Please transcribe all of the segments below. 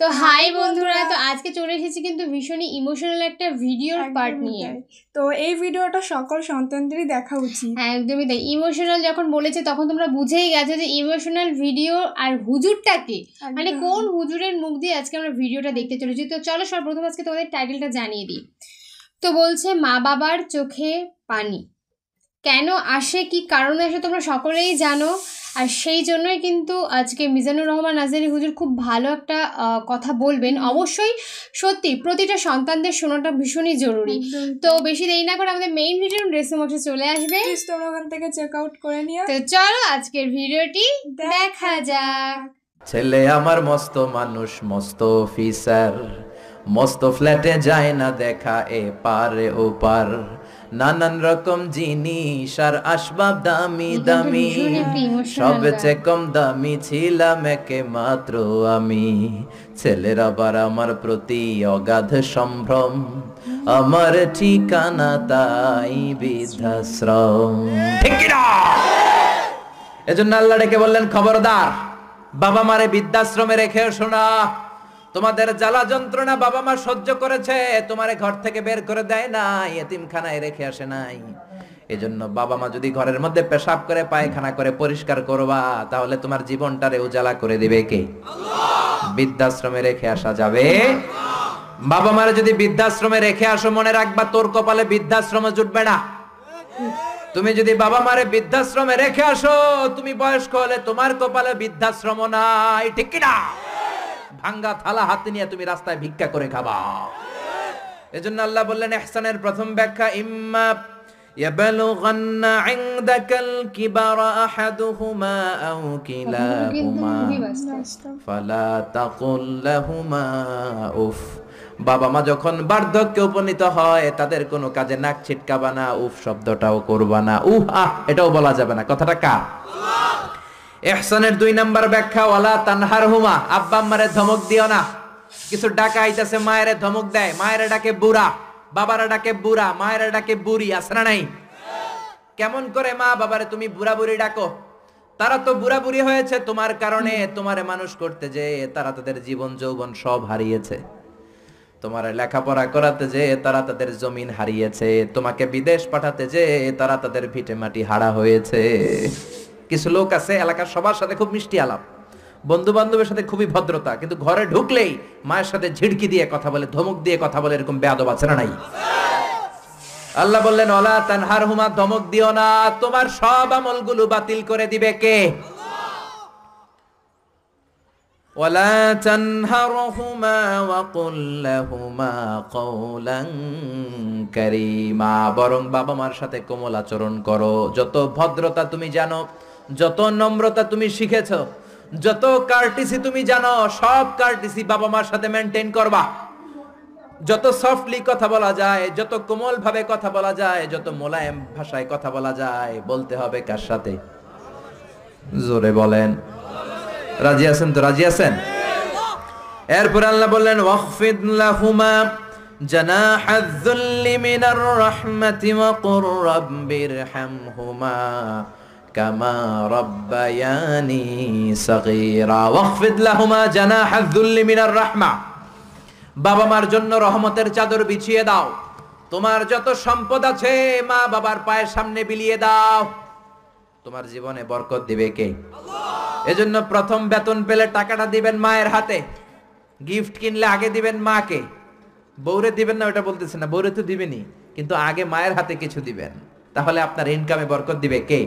তো হাই বন্ধুরা, তো আজকে চলে এসেছি কিন্তু ভীষণই ইমোশনাল একটা ভিডিওর পার্ট নিয়ে। তো এই ভিডিওটা সকল সন্তানদেরই দেখা উচিত। হ্যাঁ, একদমই তাই। ইমোশনাল যখন বলেছে তখন তোমরা বুঝেই গেছো যে ইমোশনাল ভিডিও আর হুজুরটাকে, মানে কোন হুজুরের মুখ দিয়ে আজকে আমরা ভিডিওটা দেখতে চলেছি। তো চলো সর্বপ্রথম আজকে তোমাদের টাইটেলটা জানিয়ে দিই। তো বলছে মা বাবার চোখে পানি কেন আসে, কি কারণে আসে তোমরা সকলেই জানো। আর সেই জন্যই কিন্তু আজকে মিজানুর রহমান আজহারী হুজুর খুব ভালো একটা কথা বলবেন। অবশ্যই সত্যি প্রতিটা সন্তানদের শোনাটা ভীষণই জরুরি। তো বেশি দেরি না করে আমাদের মেইন ভিডিও ডেসক্রিপশনে চলে আসবে, তোমরা ওখান থেকে চেক আউট করে নিও। তো চলো আজকের ভিডিওটি দেখা যাক। ছেলে আমার মস্ত মানুষ, মস্ত অফিসার, মস্ত ফ্ল্যাটে যায় না দেখা এ পারে ও পার, নানান রকম জিনিস আর আসবাব দামি দামি, সবচেয়ে কম দামি ছিলাম একে মাত্র আমি। ছেলের আবার আমার প্রতি অগাধ সম্ভ্রম, আমার ঠিকানা তাই বৃদ্ধাশ্রম। ঠিক কি না? এজন্য আল্লাহ ডেকে বললেন, খবরদার বাবা মারে বৃদ্ধাশ্রমে রেখে শোনা। তোমাদের জ্বালা যন্ত্রণা বাবা মা সহ্য করেছে, তোমারে ঘর থেকে বের করে দেয় নাই, এতিমখানায় রেখে আসে নাই। এজন্য বাবা মা যদি ঘরের মধ্যে পেশাব করে পায়খানা করে পরিষ্কার করবা, তাহলে তোমার জীবনটারে উজালা করে দিবে কে? বৃদ্ধাশ্রমে রেখে আসা যাবে? বাবা মারে যদি বৃদ্ধাশ্রমে রেখে আসো, মনে রাখবা তোর কপালে বৃদ্ধাশ্রমে জুটবে না। তুমি যদি বাবা মারে বৃদ্ধাশ্রমে রেখে আসো, তুমি বয়স্ক হলে তোমার কপালে বৃদ্ধাশ্রম নাই। ঠিক কি না? ভাঙ্গা থালা হাতে নিয়ে তুমি রাস্তায় ভিক্ষা করে খাবা। এজন্য আল্লাহ বললেন ইহসানের প্রথম ব্যাখ্যা, ইম্মা ইয়াবলুগান্না ইনদাকাল কিবারা আহাদুহুমা আও কিলাহুমা ফালা তাকুল লাহুমা উফ। বাবা মা যখন বার্ধক্যে উপনীত হয়, তাদের কোনো কাজে নাক ছিটকাবা না, উফ শব্দটাও করবা না, উহ আহ এটাও বলা যাবে না। কথাটা কার? ইহসানের 2 নাম্বার ব্যাখ্যা, ওয়ালা তানহারহুমা, আব্বা আম্মারে ধমক দিও না। কিছু ডাকা আইতাছে, মায়েরে ধমক দেয়, মায়েরে ডাকে বুড়া, বাবারা ডাকে বুড়া, মায়েরা ডাকে বুড়ি, আছে না নাই? কেমন করে মা বাবারে তুমি বুড়া বুড়ি ডাকো? তারা তো বুড়া বুড়ি হয়েছে তোমার কারণে। তোমারে মানুষ করতে যে তারা তাদের জীবন যৌবন সব হারিয়েছে, তোমার লেখাপড়া করাতে যে তারা তাদের জমিন হারিয়েছে, তোমাকে বিদেশ পাঠাতে যে তারা তাদের ভিটে মাটি হারা হয়েছে। কিছু লোক আছে এলাকার সবার সাথে খুব মিষ্টি আলাপ, বন্ধু বান্ধবের সাথে খুবই ভদ্রতা, কিন্তু ঘরে ঢুকলেই মায়ের সাথে ঝিড়কি দিয়ে কথা বলে, ধমক দিয়ে কথা বলে, এরকম বেয়াদব আছে না নাই? আল্লাহ বললেন ওয়ালা তানহারহুমা, ধমক দিও না, তোমার সব আমলগুলো বাতিল করে দিবে কে? ওয়ালা তানহারহুমা ওয়া কুল লাহুমা কওলান কারীমা, বরং বাবা মার সাথে কোমল আচরণ করো। যত ভদ্রতা তুমি জানো, যত নম্রতা তুমি শিখেছো, যত কার্টিসি তুমি জানো, সব কার্টিসি বাবা মার সাথে মেইনটেইন করবা। যত সফটলি কথা বলা যায়, যত কোমল ভাবে কথা বলা যায়, যত মোলায়েম ভাষায় কথা বলা যায়, বলতে হবে কার সাথে? জোরে বলেন, রাজি আছেন তো? রাজি আছেন? এরপর আল্লাহ বললেন ওয়াখফিদ লাহুমা জানাহায যুল্লি মিনার রাহমাতি ওয়া কুর রাব্বিরহামহুমা কামা রাব্বায়ানি সাগীরা। ওয়াখফিদ লাহুমা জানাহায যুল্লি মিনার রাহমা, বাবা মার জন্য রহমতের চাদর বিছিয়ে দাও। তোমার যত সম্পদ আছে মা বাবার পায়ের সামনে বিলিয়ে দাও, তোমার জীবনে বরকত দিবে কে? এজন্য প্রথম বেতন পেলে টাকাটা দিবেন মায়ের হাতে, গিফট কিনলে আগে দিবেন মাকে। বউরে দিবেন না ওটা বলতেছে না, বউরে তো দিবেনই, কিন্তু আগে মায়ের হাতে কিছু দিবেন, তাহলে আপনার ইনকামে বরকত দিবে কে?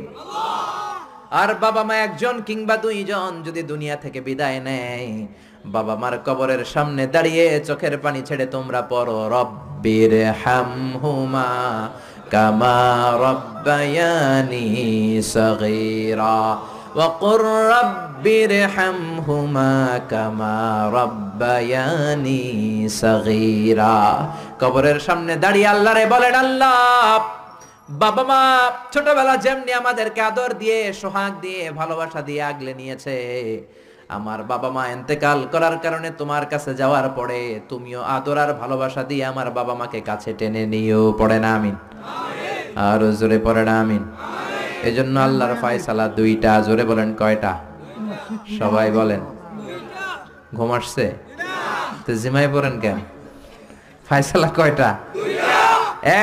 আর বাবা মা একজন কিংবা 2 জন যদি দুনিয়া থেকে বিদায় নেয়, বাবা মার কবরের সামনে দাঁড়িয়ে চোখের পানি ছেড়ে তোমরা পড়ো রব্বিরহামহুমা কামা রাব্বায়ানি সাগীরা ওয়া কুর রাব্বিরহামহুমা কামা রাব্বায়ানি সাগীরা। কবরের সামনে দাঁড়িয়ে আল্লাহরে বলেন, আল্লাহ বাবা মা ছোটবেলা যেমনি আমাদেরকে আদর দিয়ে, সোহাগ দিয়ে, ভালোবাসা দিয়ে আগলে নিয়েছে, আমার বাবা মা ইন্তেকাল করার কারণে তোমার কাছে যাওয়ার পরে তুমিও আদর আর ভালোবাসা দিয়ে আমার বাবা মাকে কাছে টেনে নিও। পড়ে না আমিন? আর জোরে পড়ে না আমিন? এজন্য আল্লাহর ফয়সালা 2টা। জোরে বলেন কয়টা? সবাই বলেন। ঘুম আসছে? তো জিমাই পড়েন কেন? ফয়সালা কয়টা?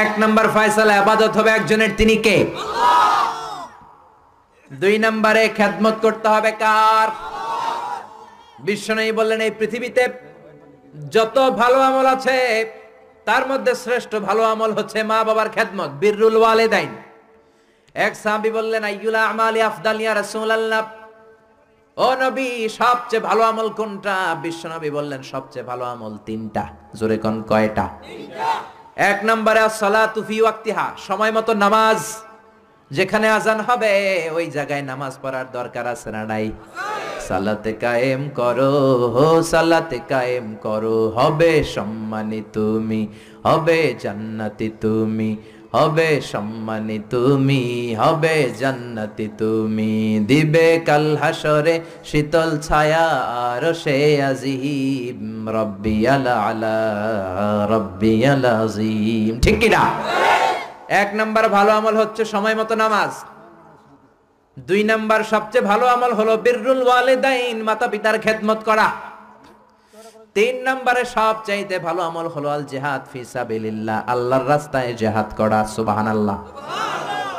এক নাম্বার ফয়সালা ইবাদত হবে একজনের, তিনি কে? দুই নম্বরে খেদমত করতে হবে কার? বিশ্বনবী বললেন এই পৃথিবীতে যত ভালো আমল আছে তার মধ্যে শ্রেষ্ঠ ভালো আমল হচ্ছে মা বাবার খেদমত, বিররুল ওয়ালিদাইন। এক সাহাবী বললেন আইয়ুল আমালি আফদাল ইয়া রাসূলুল্লাহ, ও নবী সবচেয়ে ভালো আমল কোনটা? বিশ্বনবী বললেন সবচেয়ে ভালো আমল তিনটা। জোরে কোন কয়টা? তিনটা। এক নম্বরে as-সালাতু ফি ওয়াক্তিহা, সময় মতো নামাজ। যেখানে আজান হবে ওই জায়গায় নামাজ পড়ার দরকার আছে না নাই? সালাতে কায়েম করো, সালাতে কায়েম করো, হবে সম্মানী তুমি, হবে জান্নাতি তুমি, হবে সম্মানী তুমি, হবে জান্নাতি তুমি, দিবে কাল হাসরে শীতল ছায়া আরশে আজিম, রব্বিয়াল আলা রব্বিয়াল আযীম। ঠিক কি না? এক নাম্বার ভালো আমল হচ্ছে সময় মতো নামাজ। দুই নাম্বার সবচেয়ে ভালো আমল হলো বিররুল ওয়ালিদাইন, মাতা পিতার খেদমত করা। তিন নম্বরে সবচাইতে ভালো আমল হলো আল জিহাদ ফি সাবিলিল্লাহ, আল্লাহর রাস্তায় জিহাদ করা। সুবহানাল্লাহ।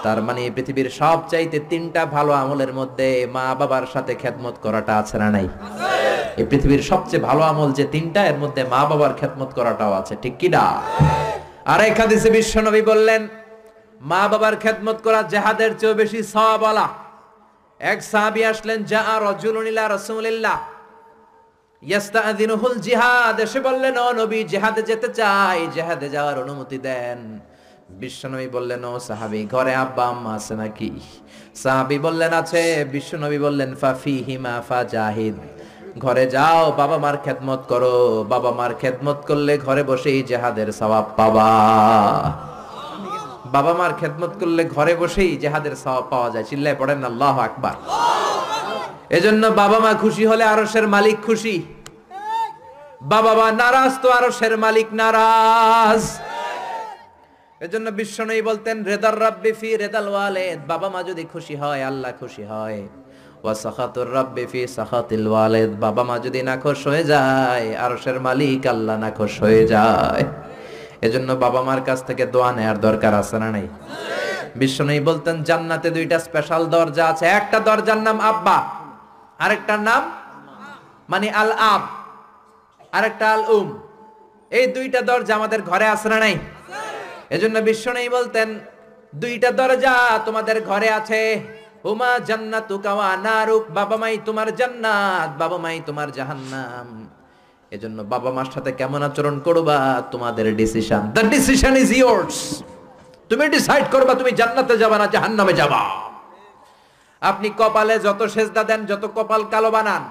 তার মানে এই পৃথিবীর সবচাইতে তিনটা ভালো আমলের মধ্যে মা বাবার সাথে খেদমত করাটা আছে না নাই? এই পৃথিবীর সবচেয়ে ভালো আমল যে তিনটা, এর মধ্যে মা বাবার খেদমত করাটাও আছে। ঠিক কি না? আর এক হাদিসে বিশ্বনবী বললেন মা বাবার খেদমত করা জিহাদের চেয়ে বেশি সওয়াবওয়ালা। এক সাহাবী আসলেন, জাআ রাজুলুন ইলা রাসূলিল্লাহ ইয়াস্তাযিনুহুল জিহাদ, এসে বললেন ও নবী জিহাদে যেতে চাই, জিহাদে যাওয়ার অনুমতি দেন। বিশ্বনবী বললেন ও সাহাবী ঘরে আব্বা আম্মা আছে নাকি? সাহাবী বললেন আছে। বিশ্বনবী বললেন ফাফিহিমা ফাজাহিদ, ঘরে যাও বাবা মার খেদমত করো, বাবা মার খেদমত করলে ঘরে বসেই জিহাদের সওয়াব পাবা। বাবা মার খেদমত করলে ঘরে বসেই জিহাদের সওয়াব পাওয়া যায়। চিল্লায় পড়েন আল্লাহু আকবার। এজন্য বাবা মা খুশি হলে আরশের মালিক খুশি, বাবা মা নারাজ তো আরশের মালিক নারাজ। এজন্য বিশ্বনবী বলতেন রেদার রাব্বি ফি রেদাল ওয়ালিদ, বাবা মা যদি খুশি হয় আল্লাহ খুশি হয়। ওয়া সাখাতুর রাব্বি ফি সাখাতিল ওয়ালিদ, বাবা মা যদি নাখোশ হয়ে যায় আরশের মালিক আল্লাহ নাখোশ হয়ে যায়। এজন্য বাবা মার কাছ থেকে দোয়া নেয়ার দরকার আছে না নাই? বিশ্বনবী বলতেন জান্নাতে দুইটা স্পেশাল দরজা আছে, একটা দরজার নাম আব্বা, আরেকটার নাম মানে আল আব, আরেকটা আল উম। এই দুইটা দরজা আমাদের ঘরে আছে না নাই? এজন্য বিশ্বনবী বলতেন দুইটা দরজা তোমাদের ঘরে আছে, হুমা জান্নাতুকা ওয়া নারুক, বাবা মাই তোমার জান্নাত, বাবা মাই তোমার জাহান্নাম। এজন্য বাবা মার সাথে কেমন আচরণ করবা তোমাদের decision, the decision is yours. তুমি ডিসাইড করবা তুমি জান্নাতে যাবা না জাহান্নামে যাবা। আপনি কপালে যত সেজদা দেন, যত কপাল কালো বানান,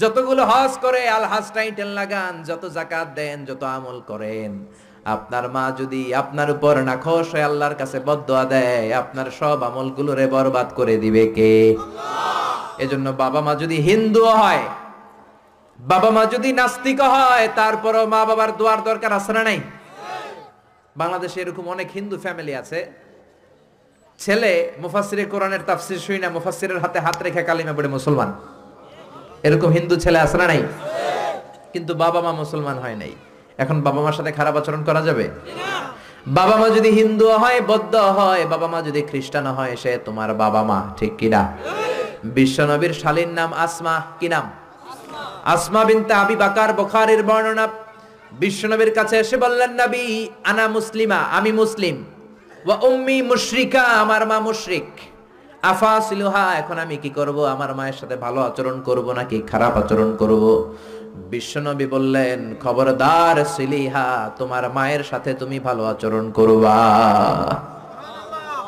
যতগুলো হজ করে আল হজ টাইটেল লাগান, যত যাকাত দেন, যত আমল করেন, আপনার মা যদি আপনার উপর নাখোশ হয়ে আল্লাহর কাছে বদদোয়া দেয়, আপনার সব আমলগুলোরে বরবাদ করে দিবে কে? এজন্য বাবা মা যদি হিন্দু হয়, বাবা মা যদি নাস্তিক হয়, তারপরও মা বাবার দোয়ার দরকার আছে না নাই? বাংলাদেশে এরকম অনেক হিন্দু ফ্যামিলি আছে, ছেলে মুফাসসিরে কোরআনের তাফসীর শুই না, মুফাসসিরের হাতে হাত রেখে কালিমা পড়ে মুসলমান। এরকম হিন্দু ছেলে আছে না নাই? কিন্তু বাবা মা মুসলমান হয় নাই। এখন বাবা মার সাথে খারাপ আচরণ করা যাবে? বাবা মা যদি হিন্দু হয়, বৌদ্ধ হয়, বাবা মা যদি খ্রিস্টান হয়, সে তোমার বাবা মা। ঠিক কি না? বিশ্বনবীর শালীর নাম আসমা। কি নাম? আসমা বিনতে আবি বাকার, বুখারীর বর্ণনা। বিশ্বনবীর কাছে এসে বললেন নবী আনা মুসলিমা, আমি মুসলিম, ওয়া উম্মি মুশরিকা, আমার মা মুশরিক, আফাসিলুহা, এখন আমি কি করব? আমার মায়ের সাথে ভালো আচরণ করব নাকি খারাপ আচরণ করব? বিশ্বনবী বললেন খবরদার সিলিহা, তোমার মায়ের সাথে তুমি ভালো আচরণ করবা।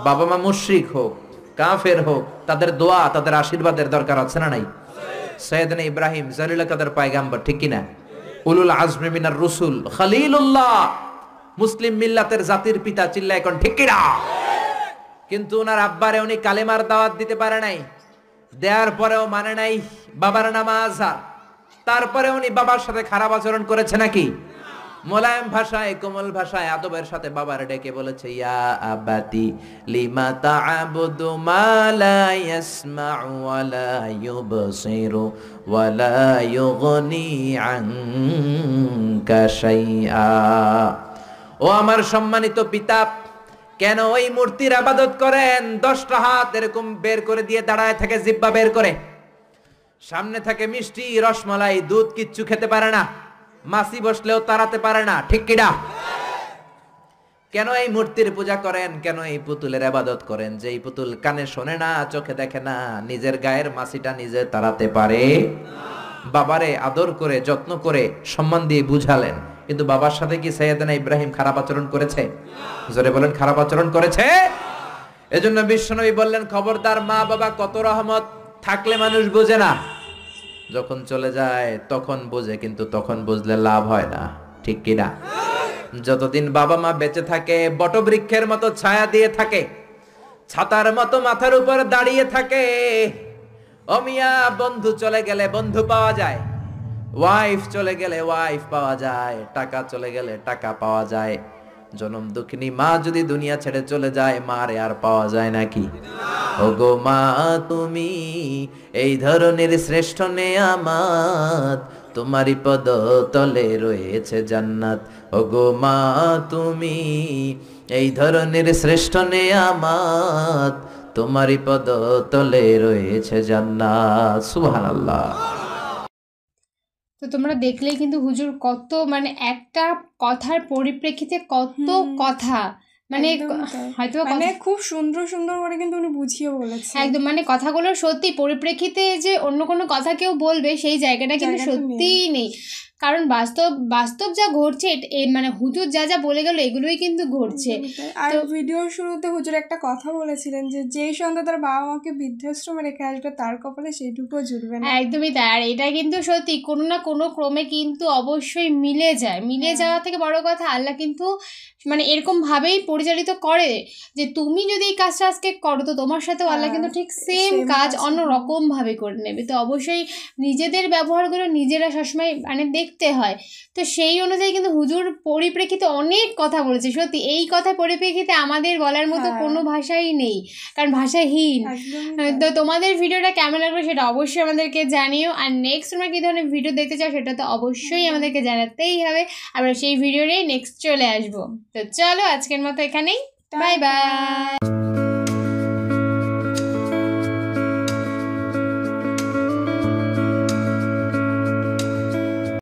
বাবা মা মুশরিক হোক, কাফের হোক, তাদের দোয়া, তাদের আশীর্বাদের দরকার আছে না নাই? সাইয়েদনা ইব্রাহিম জালিল কাদের পয়গাম্বর, ঠিক কি না? উলুল আজমি মিনার রুসুল, খলিলুল্লাহ, মুসলিম মিল্লাতের জাতির পিতা। চিল্লায় এখন ঠিক কি না? কিন্তু ওনার আব্বারে উনি কালেমার দাওয়াত দিতে পারে নাই, দেওয়ার পরেও মানে নাই বাবার নামাজ। তারপরে উনি বাবার সাথে খারাপ আচরণ করেছে নাকি? মোলায়েম ভাষায়, কোমল ভাষায়, আদবের সাথে বাবার ডেকে বলেছে, ইয়া আবাতি লিমা তা'বুদু মা লা ইয়াসমা'ু ওয়া লা ইউবসিরু ওয়া লা ইউগনি আনকা শাইআ। ও আমার সম্মানিত পিতা, কেন ওই মূর্তির ইবাদত করেন? 10টা হাত এরকম বের করে দিয়ে দাঁড়ায় থাকে, জিহ্বা বের করে, সামনে থাকে মিষ্টি, রসমালাই, দুধ, কিচ্ছু খেতে পারে না, মাছি বসলেও তাড়াতে পারে না, ঠিক কিনা? কেন এই মূর্তির পূজা করেন? কেন এই পুতুলের ইবাদত করেন? যে এই পুতুল কানে শোনে না, চোখে দেখে না, নিজের গায়ের মাছিটা নিজে তাড়াতে পারে? বাবারে আদর করে, যত্ন করে, সম্মান দিয়ে বুঝালেন, কিন্তু বাবার সাথে কি সাইয়েদনা ইব্রাহিম খারাপ আচরণ করেছে? জোরে বলেন, খারাপ আচরণ করেছে? এজন্য বিশ্বনবী বললেন, খবরদার, মা বাবা কত রহমত থাকলে মানুষ বোঝে না, যখন চলে যায় তখন বোঝে, কিন্তু তখন বুঝলে লাভ হয় না, ঠিক কিনা? যতদিন বাবা মা বেঁচে থাকে বটবৃক্ষের মতো ছায়া দিয়ে থাকে, ছাতার মতো মাথার উপর দাঁড়িয়ে থাকে। অমিয়া, বন্ধু চলে গেলে বন্ধু পাওয়া যায়, ওয়াইফ চলে গেলে ওয়াইফ পাওয়া যায়, টাকা চলে গেলে টাকা পাওয়া যায়। জনম দুঃখিনী মা যদি দুনিয়া ছেড়ে চলে যায়, মারে আর পাওয়া যায় নাকি? ওগো মা, তুমি এই ধরনের শ্রেষ্ঠ নেয়ামত, তোমারই পদ তলে রয়েছে জান্নাত। ওগো মা, তুমি এই ধরনের শ্রেষ্ঠ নেয়ামত, তোমারই পদ তলে রয়েছে জান্নাত। সুবহানাল্লাহ। তো তোমরা দেখলেই কিন্তু হুজুর কত মানে একটা কথার পরিপ্রেক্ষিতে কত কথা, মানে হয়তো মানে খুব সুন্দর সুন্দর করে কিন্তু উনি বুঝিয়ে বলেছে একদম, মানে কথাগুলো সত্যি পরিপ্রেক্ষিতে যে অন্য কোনো কথা কেউ বলবে সেই জায়গাটা কিন্তু সত্যিই নেই। কারণ বাস্তব যা ঘটছে, মানে হুজুর যা যা বলে গেল এগুলোই কিন্তু ঘটছে। আর ভিডিওর শুরুতে হুজুর একটা কথা বলেছিলেন যে যেই সন্তান তার বাবা মাকে বৃদ্ধাশ্রমে রেখে আসবে তার কপালে সেইটুকুও জুটবে না। একদমই তাই। আর এটা কিন্তু সত্যি কোনো না কোনো ক্রমে কিন্তু অবশ্যই মিলে যায়। মিলে যাওয়া থেকে বড় কথা, আল্লাহ কিন্তু মানে এরকম ভাবেই পরিচালিত করে যে তুমি যদি এই কাজটা আজকে করো তো তোমার সাথেও আল্লাহ কিন্তু ঠিক সেম কাজ অন্য রকম ভাবে করে নেবে। তো অবশ্যই নিজেদের ব্যবহারগুলো নিজেরা সবসময় মানে দেখতে হয়। তো সেই অনুযায়ী কিন্তু হুজুর পরিপ্রেক্ষিতে অনেক কথা বলেছে। সত্যি এই কথা পরিপ্রেক্ষিতে আমাদের বলার মতো কোনো ভাষাই নেই, কারণ ভাষাহীন। তো তোমাদের ভিডিওটা কেমন লাগলো সেটা অবশ্যই আমাদেরকে জানিও। আর নেক্সট তোমরা কী ধরনের ভিডিও দেখতে চাও সেটা তো অবশ্যই আমাদেরকে জানাতেই হবে। আমরা সেই ভিডিওটাই নেক্সট চলে আসবো। তো চলো আজকের মতো এখানেই, বাই বাই।